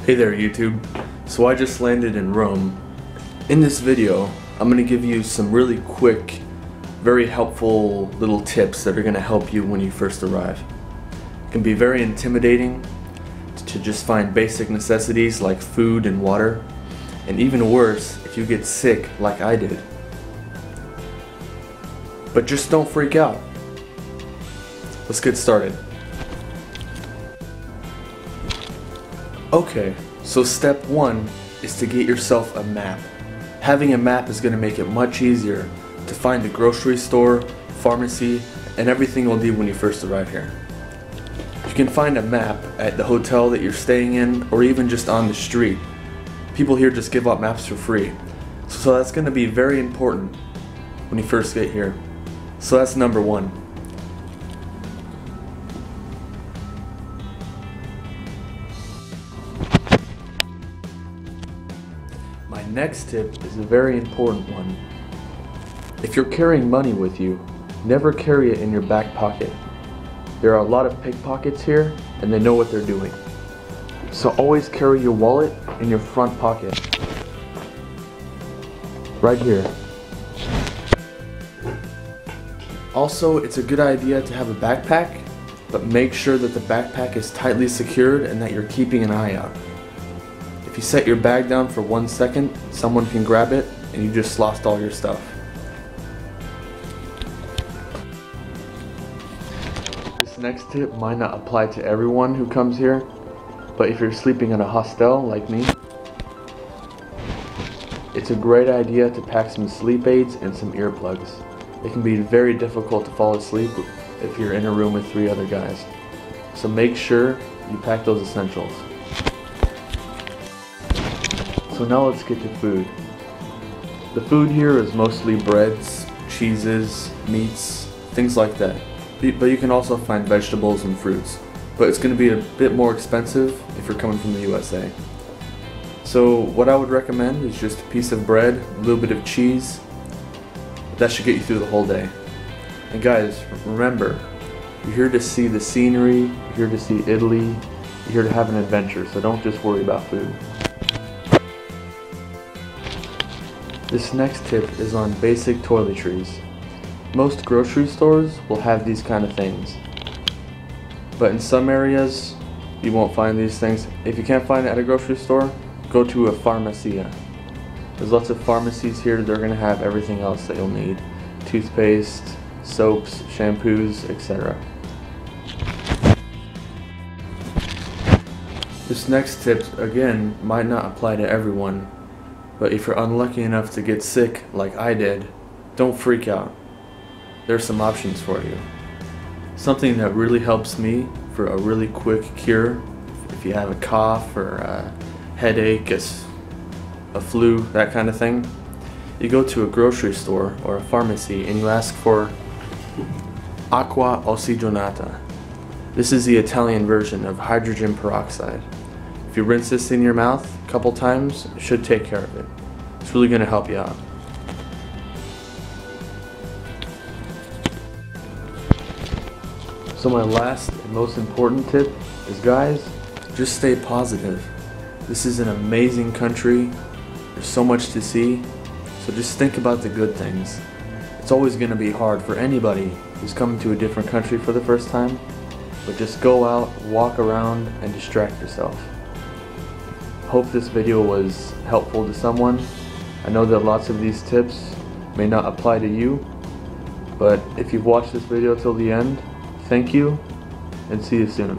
Hey there YouTube. So I just landed in Rome. In this video, I'm going to give you some really quick, very helpful little tips that are going to help you when you first arrive. It can be very intimidating to just find basic necessities like food and water, and even worse if you get sick like I did. But just don't freak out. Let's get started. Okay, so step one is to get yourself a map. Having a map is going to make it much easier to find a grocery store, pharmacy, and everything you'll need when you first arrive here. You can find a map at the hotel that you're staying in, or even just on the street. People here just give out maps for free. So that's going to be very important when you first get here. So that's number one. My next tip is a very important one. If you're carrying money with you, never carry it in your back pocket. There are a lot of pickpockets here, and they know what they're doing. So always carry your wallet in your front pocket. Right here. Also, it's a good idea to have a backpack, but make sure that the backpack is tightly secured and that you're keeping an eye out. If you set your bag down for 1 second, someone can grab it and you just lost all your stuff. This next tip might not apply to everyone who comes here, but if you're sleeping in a hostel like me, it's a great idea to pack some sleep aids and some earplugs. It can be very difficult to fall asleep if you're in a room with 3 other guys. So make sure you pack those essentials. So now let's get to food. The food here is mostly breads, cheeses, meats, things like that. But you can also find vegetables and fruits. But it's going to be a bit more expensive if you're coming from the USA. So what I would recommend is just a piece of bread, a little bit of cheese. That should get you through the whole day. And guys, remember, you're here to see the scenery, you're here to see Italy, you're here to have an adventure, so don't just worry about food. This next tip is on basic toiletries. Most grocery stores will have these kind of things, but in some areas you won't find these things. If you can't find it at a grocery store, go to a pharmacia. There's lots of pharmacies here. They're going to have everything else that you'll need: toothpaste, soaps, shampoos, etc. This next tip, again, might not apply to everyone, but if you're unlucky enough to get sick like I did, don't freak out. There's some options for you. Something that really helps me for a really quick cure, if you have a cough or a headache, a flu, that kind of thing, you go to a grocery store or a pharmacy and you ask for acqua ossigenata. This is the Italian version of hydrogen peroxide. If you rinse this in your mouth a couple times, it should take care of it. It's really going to help you out. So my last and most important tip is, guys, just stay positive. This is an amazing country. There's so much to see. So just think about the good things. It's always going to be hard for anybody who's coming to a different country for the first time. But just go out, walk around, and distract yourself. Hope this video was helpful to someone. I know that lots of these tips may not apply to you, but if you've watched this video till the end, thank you, and see you soon.